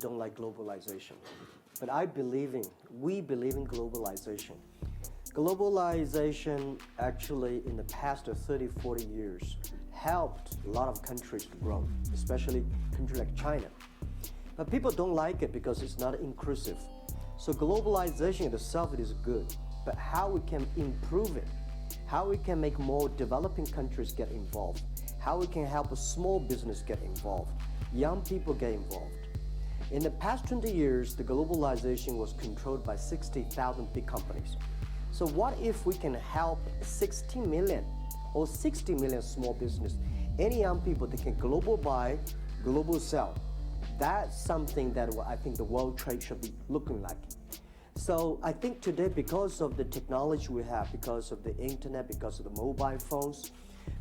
don't like globalization, but we believe in globalization. Globalization actually in the past 30, 40 years helped a lot of countries to grow, especially countries like China. But people don't like it because it's not inclusive. So globalization itself is good, but how we can improve it, how we can make more developing countries get involved, how we can help a small business get involved, young people get involved. In the past 20 years, the globalization was controlled by 60,000 big companies. So what if we can help 60 million or 60 million small business, any young people that can global buy, global sell? That's something that I think the world trade should be looking like. So I think today, because of the technology we have, because of the internet, because of the mobile phones,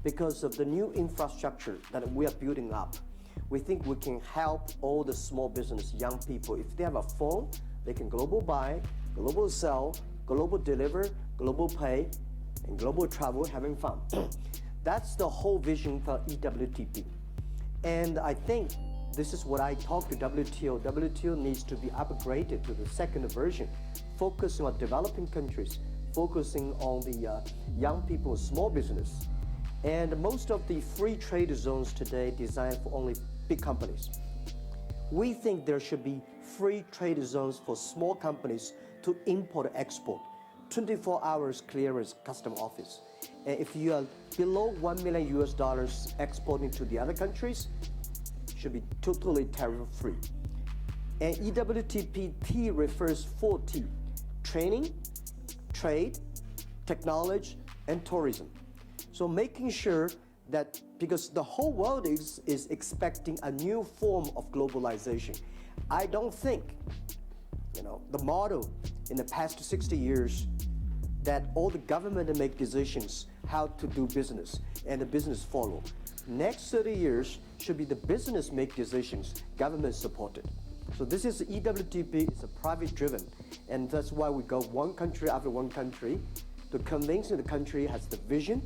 because of the new infrastructure that we are building up, we think we can help all the small business, young people. If they have a phone, they can global buy, global sell, global deliver, global pay, and global travel, having fun. That's the whole vision for EWTP. And I think this is what I talk to WTO. WTO needs to be upgraded to the second version, focusing on developing countries, focusing on the young people, small business. And most of the free trade zones today designed for only big companies. We think there should be free trade zones for small companies to import and export, 24 hours clearance custom office. And if you are below $1 million US exporting to the other countries, should be totally tariff-free. And EWTP refers 4 T: training, trade, technology, and tourism. So making sure that, because the whole world is expecting a new form of globalization. I don't think, the model in the past 60 years that all the government make decisions how to do business and the business follow. Next 30 years should be the business make decisions, government supported. So this is EWTP, it's a private driven, and that's why we go one country after one country to convincing the country has the vision,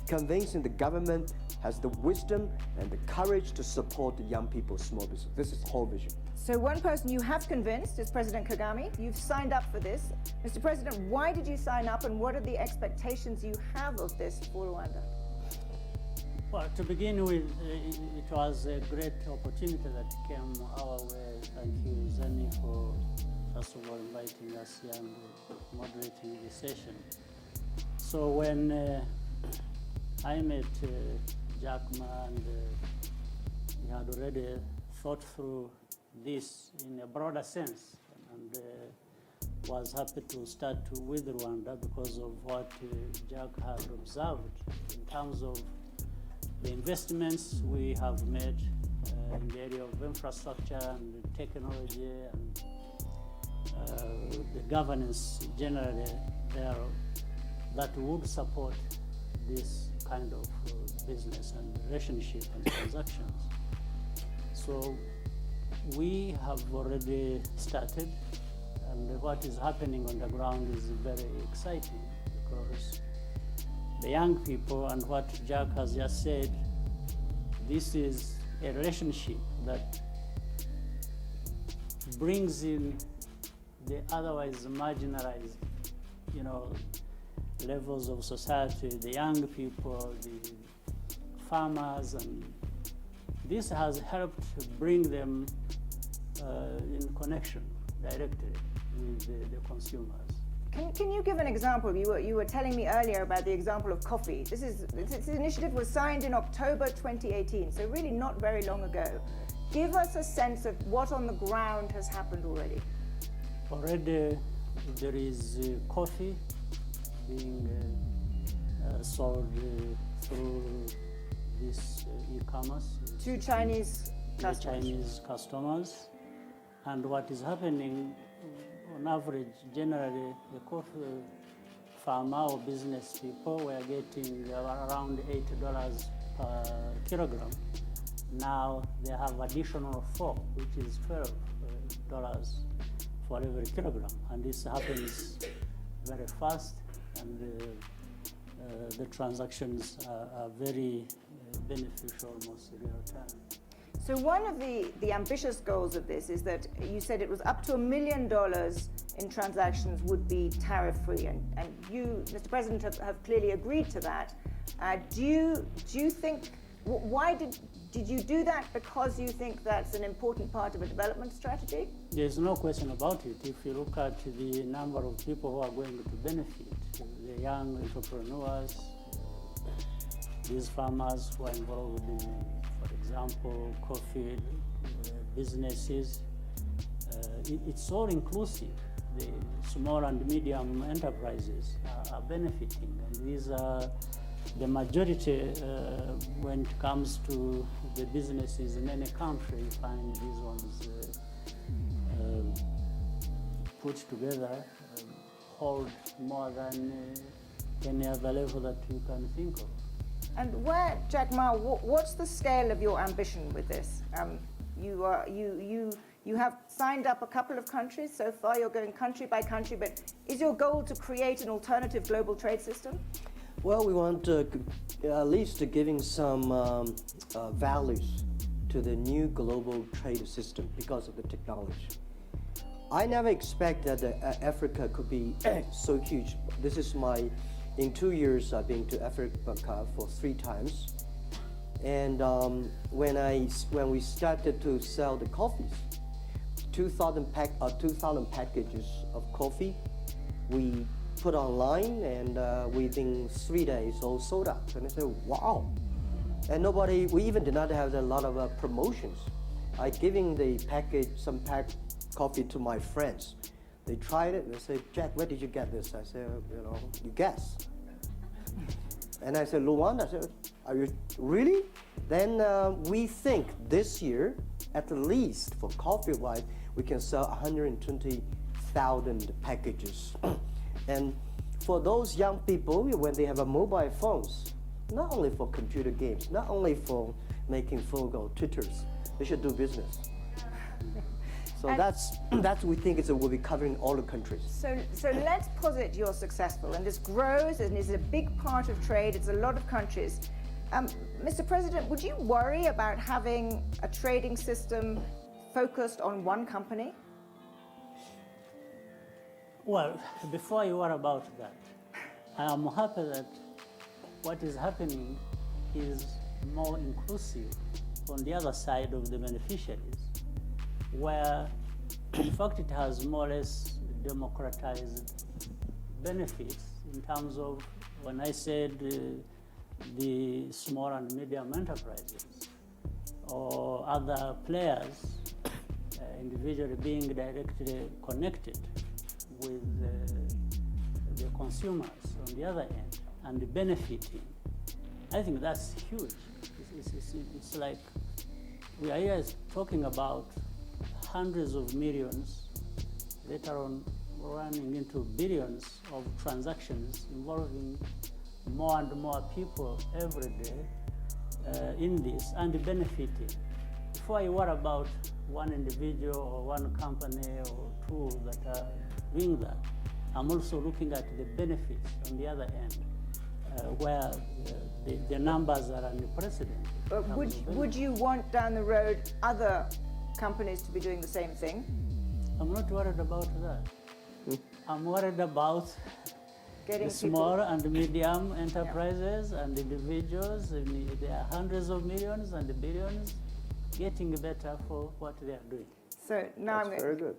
convincing the government has the wisdom and the courage to support the young people, small business. This is the whole vision. So one person you have convinced is President Kagame. You've signed up for this. Mr. President, why did you sign up, and what are the expectations you have of this for Rwanda? Well, to begin with, it was a great opportunity that came our way. Thank you, Zeni, for first of all inviting us here and moderating this session. So when I met Jack Ma, and he had already thought through this in a broader sense, and was happy to start with Rwanda because of what Jack had observed in terms of the investments we have made in the area of infrastructure and technology and the governance generally there that would support this kind of business and relationship and transactions. So we have already started, and what is happening on the ground is very exciting because the young people, and what Jack has just said, this is a relationship that brings in the otherwise marginalized, levels of society, the young people, the farmers, and this has helped bring them in connection directly with the consumers. Can you give an example? You were telling me earlier about the example of coffee. This initiative was signed in October 2018, so really not very long ago. Give us a sense of what on the ground has happened already. Already there is coffee being sold through this e-commerce to Chinese customers. And what is happening, on average, generally, the coffee farmer or business people were getting around $8 per kilogram. Now they have additional 4, which is $12 for every kilogram. And this happens very fast, and the transactions are very beneficial, almost real time. So one of the ambitious goals of this is that you said it was up to $1 million in transactions would be tariff-free, and you, Mr. President, have clearly agreed to that. Do you think, why did you do that? Because you think that's an important part of a development strategy? There's no question about it. If you look at the number of people who are going to benefit, the young entrepreneurs, these farmers who are involved in, for example, coffee businesses, it's all inclusive. The small and medium enterprises are benefiting, and these are the majority when it comes to the businesses in any country. You find these ones put together hold more than any other level that you can think of. And where, Jack Ma, what's the scale of your ambition with this? You have signed up a couple of countries so far. You're going country by country, but is your goal to create an alternative global trade system? Well, we want at least giving some values to the new global trade system because of the technology. I never expected that Africa could be so huge. This is in 2 years, I've been to Africa for 3 times. And when we started to sell the coffees, 2,000 packages of coffee, we put online, and within 3 days, all sold out. And I said, wow. And we even did not have a lot of promotions. I giving the some coffee to my friends. They tried it, and they said, Jack, where did you get this? I said, you guess. And I said, Rwanda. I said, are you really? Then we think this year, at least for coffee-wise, we can sell 120,000 packages. And for those young people, when they have mobile phones, not only for computer games, not only for making phone calls, Twitters, they should do business. So that's we think will be covering all the countries. So let's posit you're successful, and this grows and is a big part of trade. It's a lot of countries. Mr. President, would you worry about having a trading system focused on one company? Well, before you worry about that, I am happy that what is happening is more inclusive on the other side of the beneficiaries, where in fact it has more or less democratized benefits in terms of, when I said the small and medium enterprises or other players individually being directly connected with the consumers on the other end and benefiting. I think that's huge. It's like we are here talking about hundreds of millions, later on running into billions of transactions involving more and more people every day in this and benefiting. Before you worry about one individual or one company or two that are doing that, I'm also looking at the benefits on the other end, where the numbers are unprecedented. But would you want down the road other companies to be doing the same thing? I'm not worried about that. I'm worried about Getting the small and medium enterprises and individuals. There are hundreds of millions and billions getting better for what they are doing. So now That's very good.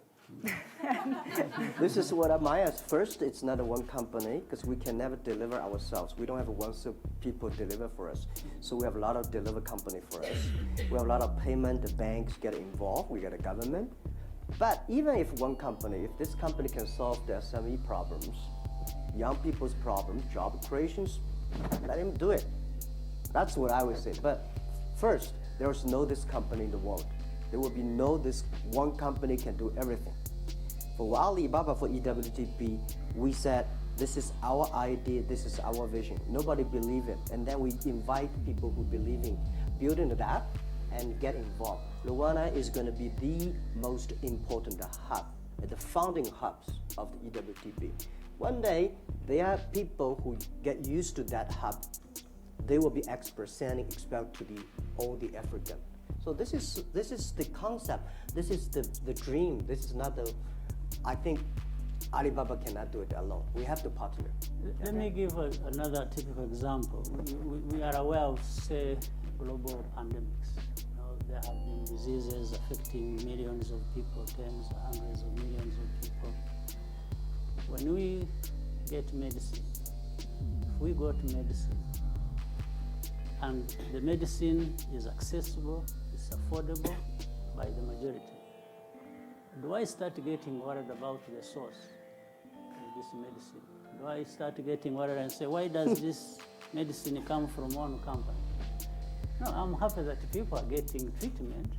This is what I asked. First, it's not a one company because we can never deliver ourselves. We don't have one people deliver for us. So we have a lot of deliver company for us. We have a lot of payment. The banks get involved. We get a government. But even if one company, if this company can solve the SME problems, young people's problems, job creations, let him do it. That's what I would say. But first, there is no this company in the world. There will be no this one company can do everything. For Alibaba, for EWTP, we said, this is our idea, this is our vision. Nobody believed it. And then we invite people who believe in building that and get involved. Rwanda is going to be the most important hub, the founding hubs of the EWTP. One day, there are people who get used to that hub. They will be experts sending expert to all the African. So this is the concept. This is the dream. This is not the. I think Alibaba cannot do it alone. We have to partner. Let me give another typical example. We are aware of, say, global pandemics. You know, there have been diseases affecting millions of people, tens, hundreds of millions of people. When we get medicine, if we go to medicine, and the medicine is accessible, it's affordable by the majority, do I start getting worried about the source of this medicine? Do I start getting worried and say, why does this medicine come from one company? No, I'm happy that people are getting treatment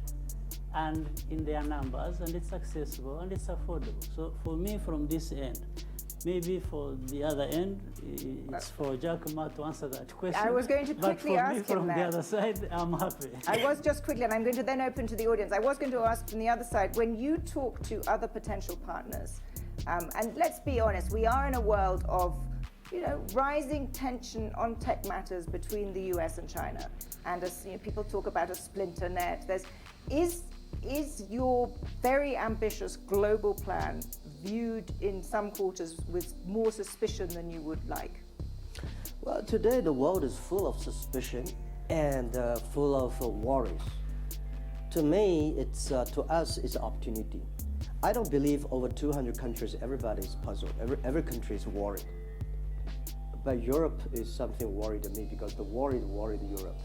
and in their numbers, and it's accessible and it's affordable. So for me, from this end, maybe for the other end, it's for Giacomo to answer that question. I was going to quickly ask him But for me, from that. the other side, I'm happy. I was just quickly, and I'm going to then open to the audience. I was going to ask from the other side, when you talk to other potential partners, and let's be honest, we are in a world of, rising tension on tech matters between the US and China. And as people talk about a splinter net, is your very ambitious global plan viewed in some quarters with more suspicion than you would like? Well, today the world is full of suspicion and full of worries. To me, to us, it's opportunity. I don't believe over 200 countries, everybody's puzzled. Every country is worried. But Europe is something worried to me because the worried Europe.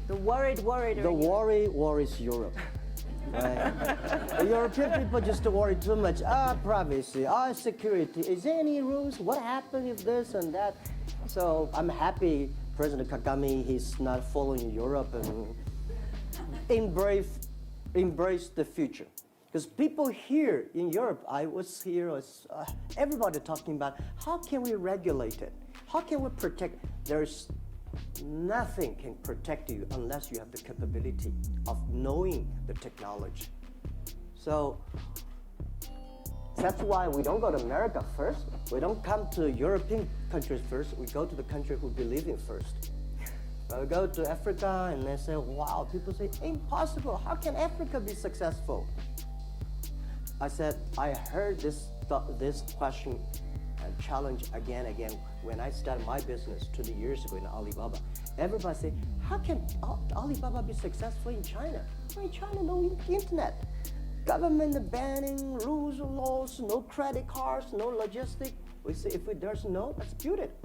The worried The worry worries Europe. Right? The European people just worry too much. Privacy, security. Is there any rules? What happens if this and that? So I'm happy President Kagame, he's not following Europe and embrace the future. Because people here in Europe, I was here, everybody talking about how can we regulate it? How can we protect? There's nothing can protect you unless you have the capability of knowing the technology. So that's why we don't go to America first. We don't come to European countries first. We go to the country who believe in first. We go to Africa and they say, wow, people say, impossible. How can Africa be successful? I said, I heard this question and challenge again and again when I started my business 20 years ago in Alibaba. Everybody say, how can Alibaba be successful in China? Why in China, no internet. Government banning, rules, laws, no credit cards, no logistic. We say, let's build it.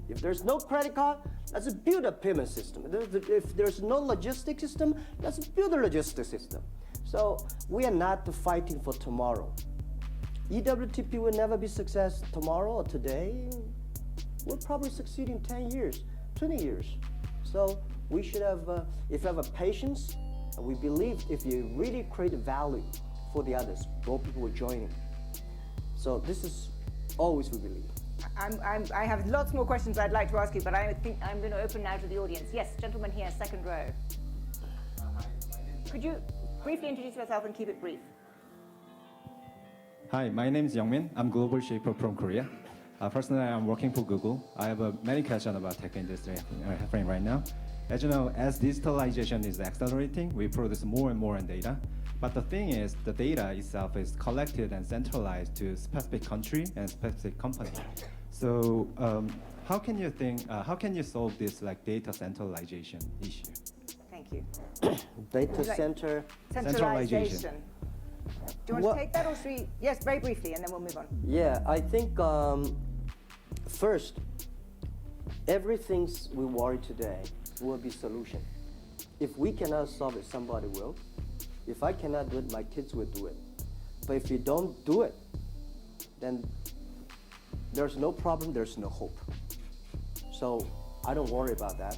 If there's no credit card, let's build a payment system. If there's no logistic system, let's build a logistic system. So we are not fighting for tomorrow. EWTP will never be success tomorrow or today. We'll probably succeed in 10 years, 20 years. So we should have, if you have a patience, and we believe if you really create value for the others, more people will join in. So this is always we believe. I have lots more questions I'd like to ask you, but I think I'm going to open now to the audience. Yes, gentleman here, second row. Could you briefly introduce yourself and keep it brief? Hi, my name is Youngmin. I'm global shaper from Korea. Personally, I'm working for Google. I have many questions about tech industry happening right now. As you know, as digitalization is accelerating, we produce more and more data. But the thing is, the data itself is collected and centralized to specific country and specific company. So how can you solve this data centralization issue? Thank you. Data center Centralization. Do you want to take that or should we? Yes, very briefly, and then we'll move on. Yeah, I think first, everything we worry today will be solution. If we cannot solve it, somebody will. If I cannot do it, my kids will do it. But if you don't do it, then there's no problem, there's no hope. So I don't worry about that.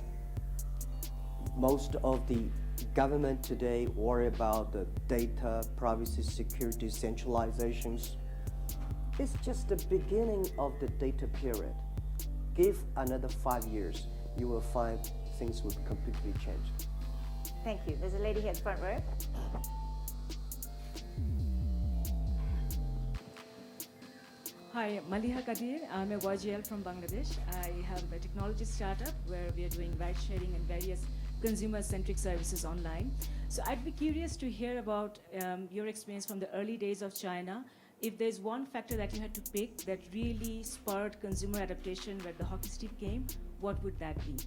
Most of the government today worry about the data, privacy, security, centralizations. It's just the beginning of the data period. Give another 5 years, you will find things will completely change. Thank you. There's a lady here at the front row. Hi, Maliha Kadir. I'm a YGL from Bangladesh. I have a technology startup where we are doing ride sharing and various consumer-centric services online. So I'd be curious to hear about your experience from the early days of China. If there's one factor that you had to pick that really spurred consumer adaptation where the hockey stick came, what would that be?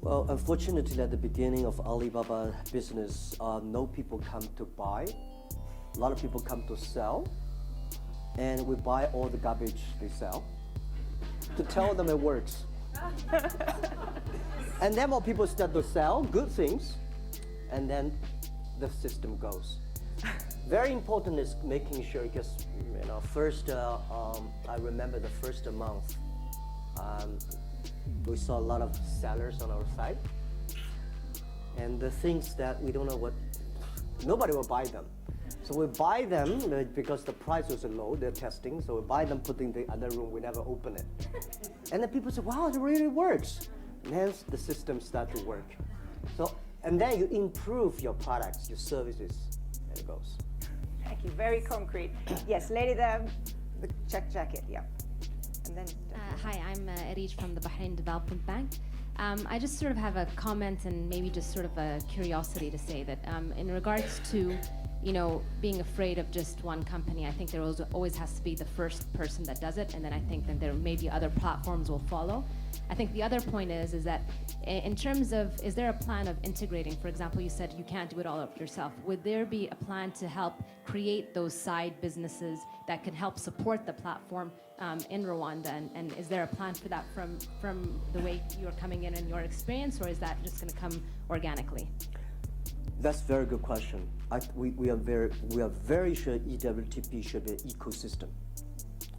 Well, unfortunately, at the beginning of Alibaba business, no people come to buy. A lot of people come to sell, and we buy all the garbage they sell to tell them it works. And then more people start to sell good things, and then the system goes. Very important is making sure, because first, I remember the first month, we saw a lot of sellers on our site, and the things that we don't know what, nobody will buy them. So we buy them because the price was low, they're testing, so we buy them, put in the other room, we never open it. And then people say, wow, it really works. And hence the system start to work. So, and then you improve your products, your services, and it goes. Thank you, very concrete. Yes, lady there, the check jacket, yeah. And then. Hi, I'm Arij from the Bahrain Development Bank. I just sort of have a comment and maybe just sort of a curiosity to say that in regards to being afraid of just one company, I think there always has to be the first person that does it, and then I think that there maybe other platforms will follow. I think the other point is that in terms of, is there a plan of integrating? For example, you said you can't do it all up yourself. Would there be a plan to help create those side businesses that can help support the platform in Rwanda? And is there a plan for that from the way you're coming in and your experience, or is that just going to come organically? That's a very good question. We are very sure EWTP should be an ecosystem.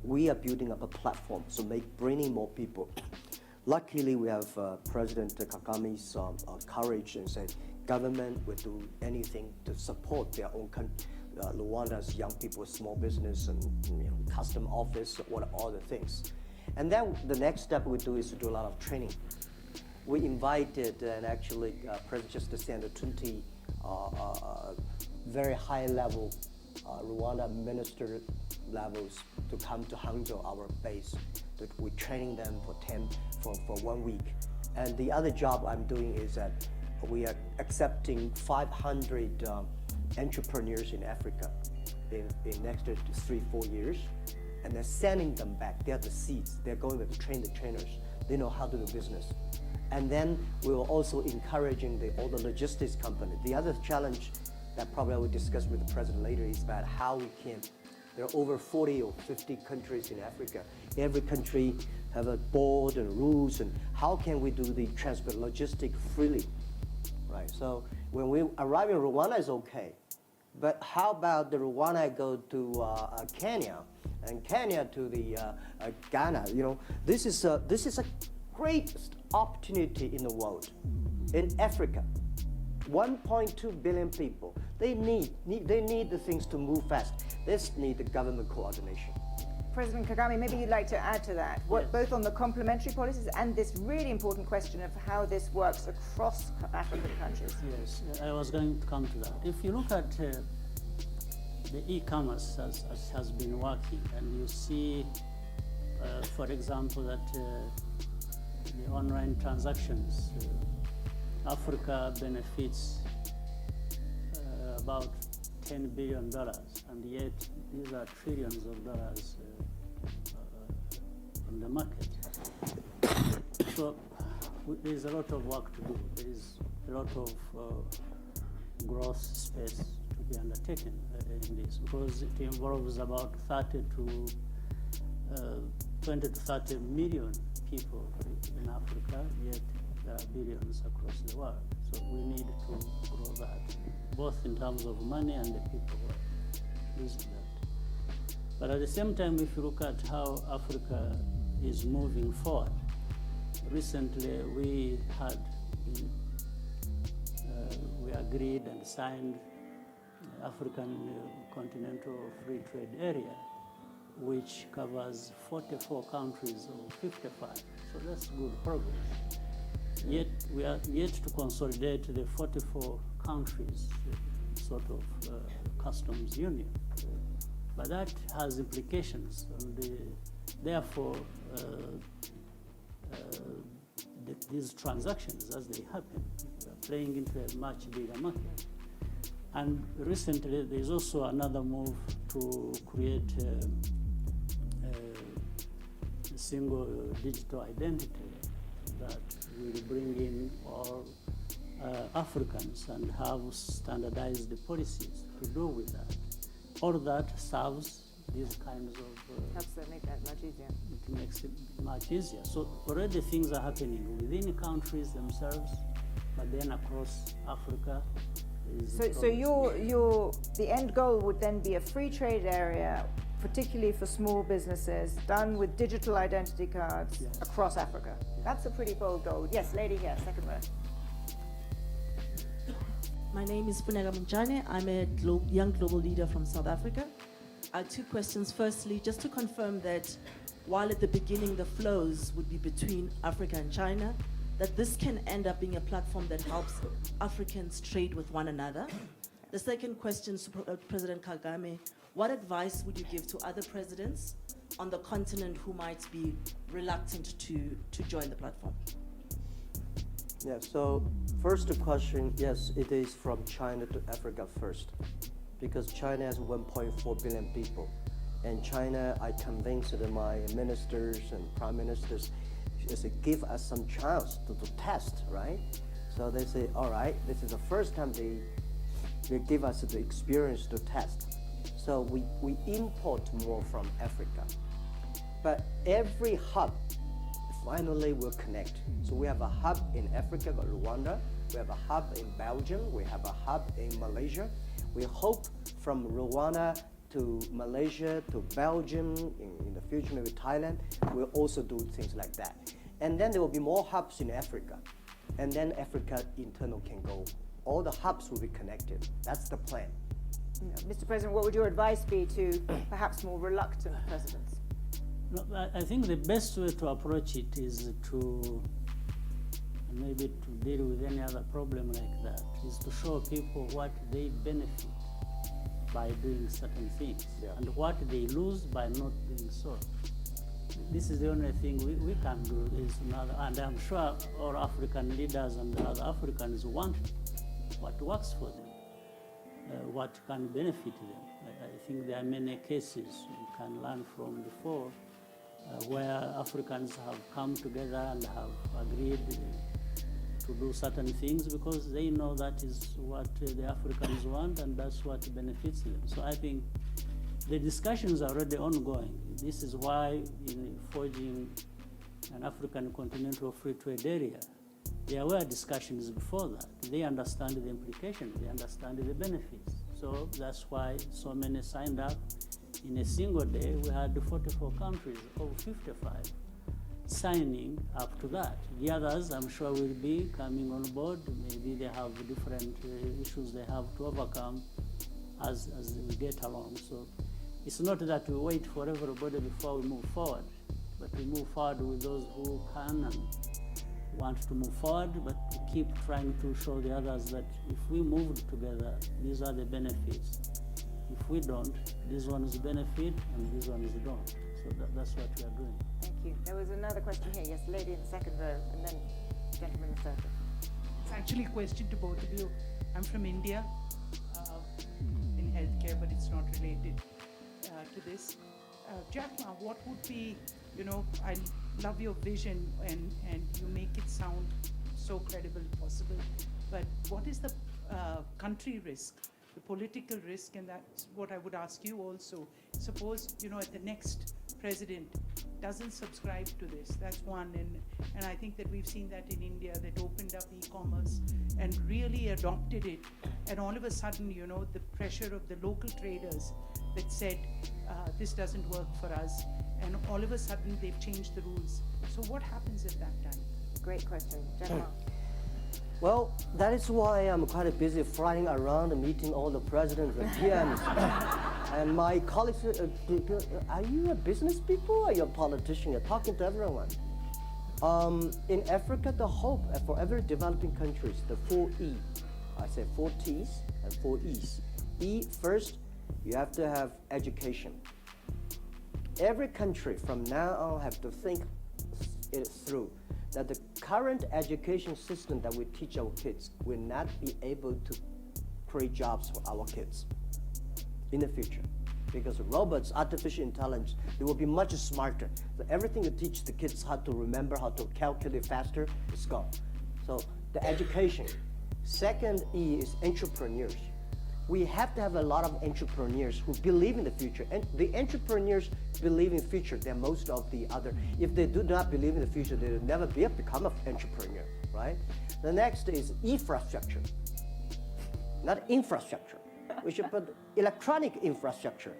We are building up a platform, so bringing more people. Luckily, we have President Kagame's courage and say government will do anything to support their own Rwanda's young people, small business, and custom office, all the things. And then the next step we do is to do a lot of training. We invited and actually President just sent 20 very high level Rwanda minister levels to come to Hangzhou, our base. That we're training them for 1 week. And the other job I'm doing is that we are accepting 500 entrepreneurs in Africa in next 3-4 years, and they're sending them back. They're the seeds. They're going to train the trainers. They know how to do business. And then we will also encouraging all the logistics company. The other challenge that probably I will discuss with the president later is about how we can. There are over 40 or 50 countries in Africa. Every country have a board and rules, and how can we do the transport logistics freely, right? So when we arrive in Rwanda is okay, but how about the Rwanda go to Kenya, and Kenya to the Ghana? This is a great opportunity in the world, in Africa. 1.2 billion people. They need the things to move fast. They need the government coordination. President Kagame, maybe you'd like to add to that, both on the complementary policies and this really important question of how this works across African countries. Yes, I was going to come to that. If you look at the e-commerce as has been working, and you see, for example, that the online transactions, Africa benefits about $10 billion, and yet these are trillions of dollars on the market. So there's a lot of work to do. There is a lot of growth space to be undertaken in this, because it involves about 20 to 30 million people in Africa, yet there are billions across the world. So we need to grow that, both in terms of money and the people who are using that. But at the same time, if you look at how Africa is moving forward, recently we agreed and signed African Continental Free Trade Area, which covers 44 countries of 55. So that's good progress. Yet we are yet to consolidate the 44 countries sort of customs union. But that has implications, and therefore these transactions as they happen. We are playing into a much bigger market. And recently, there's also another move to create a single digital identity that will bring in all Africans and have standardized policies to do with that. All that serves these kinds of... Helps to make that much easier. It makes it much easier. So already things are happening within countries themselves, but then across Africa. So the end goal would then be a free trade area, particularly for small businesses, done with digital identity cards across Africa. That's a pretty bold goal. Yes, lady here, second row. My name is Funega Munjane. I'm a young global leader from South Africa. I have two questions. Firstly, just to confirm that while at the beginning the flows would be between Africa and China, that this can end up being a platform that helps Africans trade with one another. The second question to President Kagame, what advice would you give to other presidents on the continent who might be reluctant to join the platform? Yeah, so first question, yes, it is from China to Africa first, because China has 1.4 billion people. And China, I convinced my ministers and prime ministers, is give us some chance to test, right? So they say, all right, this is the first time they give us the experience to test. So we import more from Africa. But every hub finally will connect. So we have a hub in Africa, Rwanda. We have a hub in Belgium. We have a hub in Malaysia. We hope from Rwanda to Malaysia to Belgium, in the future maybe Thailand, we'll also do things like that. And then there will be more hubs in Africa. And then Africa internal can go. All the hubs will be connected. That's the plan. Mr. President, what would your advice be to perhaps more reluctant presidents? No, I think the best way to approach it is to, maybe to deal with any other problem like that, is to show people what they benefit by doing certain things and what they lose by not doing so. This is the only thing we can do. Is another, and I'm sure all African leaders and other Africans want what works for them, what can benefit them. I think there are many cases we can learn from before where Africans have come together and have agreed to do certain things because they know that is what the Africans want and that's what benefits them. So I think the discussions are already ongoing. This is why in forging an African continental free trade area, there were discussions before that. They understand the implications, they understand the benefits. So that's why so many signed up. In a single day, we had 44 countries, over 55, signing up to that. The others, I'm sure, will be coming on board. Maybe they have different issues they have to overcome as we get along. So it's not that we wait for everybody before we move forward, but we move forward with those who can and want to move forward, but we keep trying to show the others that if we move together, these are the benefits. If we don't, these ones benefit and these ones don't. So that's what we are doing. Thank you. There was another question here. Yes, lady in the second row, and then gentleman in the third. It's actually a question to both of you. I'm from India, in healthcare, but it's not related to this. Jack Ma, what would be, I love your vision and you make it sound so credible possible, but what is the country risk, the political risk, and that's what I would ask you also. Suppose, at the next president doesn't subscribe to this, that's one, and I think that we've seen that in India, that opened up e-commerce and really adopted it, and all of a sudden, the pressure of the local traders that said, this doesn't work for us, and all of a sudden they've changed the rules. So what happens at that time? Great question. Gentleman. Well, that is why I'm quite busy flying around and meeting all the presidents and PMs. And my colleagues, are you a business people or are you a politician? You're talking to everyone. In Africa, the hope for every developing countries, the 4 E. I say 4 T's and 4 E's. E, first, you have to have education. Every country from now on have to think it through. that the current education system that we teach our kids will not be able to create jobs for our kids in the future. Because robots, artificial intelligence, they will be much smarter. So everything you teach the kids how to remember, how to calculate faster, is gone. So the education. Second E is entrepreneurs. We have to have a lot of entrepreneurs who believe in the future. And the entrepreneurs believe in the future than most of the other. If they do not believe in the future, they will never be able to become an entrepreneur, right? The next is infrastructure, not infrastructure. We should put electronic infrastructure,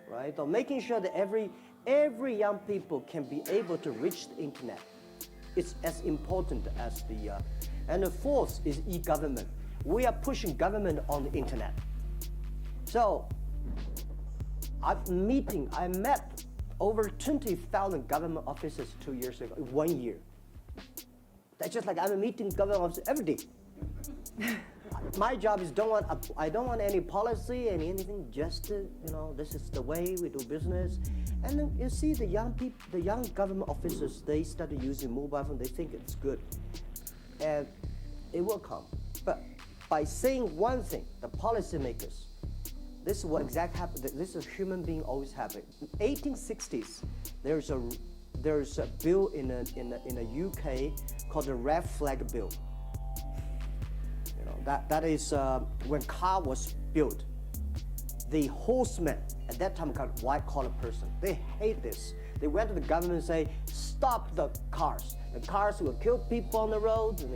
right? So making sure that every young people can be able to reach the internet. It's as important as the, and the fourth is e-government. We are pushing government on the internet. So I met over 20,000 government officers 2 years ago, 1 year. That's just like I'm meeting government officers every day. My job is I don't want any policy and anything, just this is the way we do business. And then you see the young people, the young government officers, they started using mobile phone, they think it's good. And it will come. But by saying one thing, the policymakers, this is what exactly happened. This is a human being always happen. In 1860s, there's a bill in the UK called the Red Flag Bill. That is when car was built. The horsemen at that time called white-collar person. They hate this. They went to the government and say, stop the cars. The cars will kill people on the road, and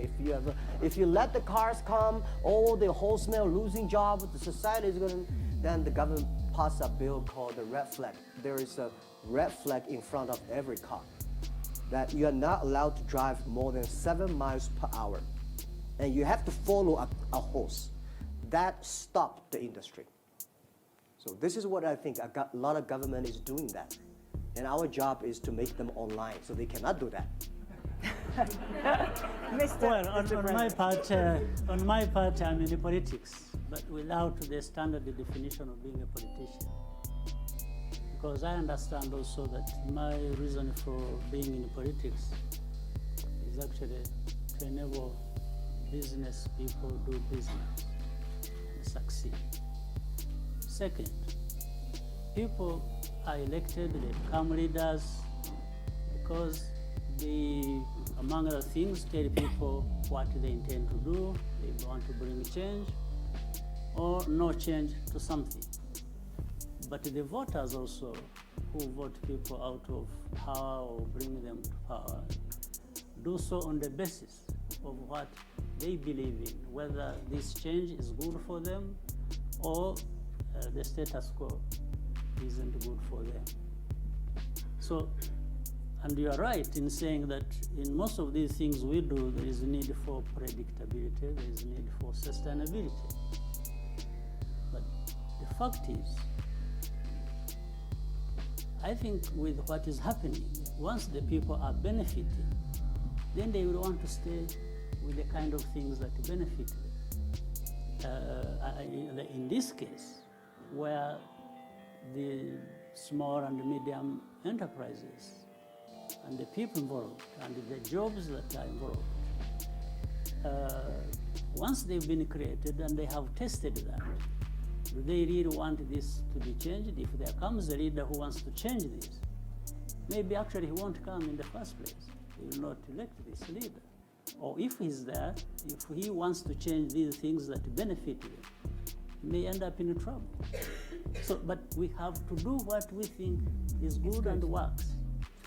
if you let the cars come, all the horsemen are losing jobs. The society is going to. Then the government passed a bill called the red flag. There is a red flag in front of every car that you are not allowed to drive more than 7 miles per hour, and you have to follow a horse. That stopped the industry. So this is what I think a lot of government is doing that, and our job is to make them online, so they cannot do that. Well, on my part, I'm in politics, but without the standard definition of being a politician. Because I understand also that my reason for being in politics is actually to enable business people do business and succeed. Second, people are elected, they become leaders because they, among other things, tell people what they intend to do. They want to bring change or no change to something. But the voters also, who vote people out of power or bring them to power, do so on the basis of what they believe in, whether this change is good for them or the status quo isn't good for them. So, and you are right in saying that in most of these things we do, there is a need for predictability, there is a need for sustainability. But the fact is, I think with what is happening, once the people are benefiting, then they will want to stay with the kind of things that benefit them. In this case, where the small and medium enterprises and the people involved and the jobs that are involved, once they've been created and they have tested that, do they really want this to be changed? If there comes a leader who wants to change this, maybe actually he won't come in the first place. He will not elect this leader. Or if he's there, if he wants to change these things that benefit him, he may end up in trouble. So, but we have to do what we think is good and works.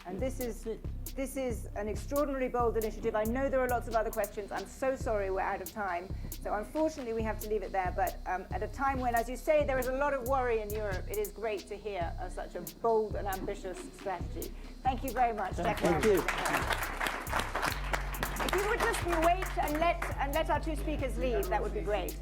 And this is an extraordinarily bold initiative. I know there are lots of other questions. I'm so sorry we're out of time. So unfortunately we have to leave it there. But at a time when, as you say, there is a lot of worry in Europe, it is great to hear such a bold and ambitious strategy. Thank you very much. Thank you. If you would just wait and let our two speakers leave, that would be great.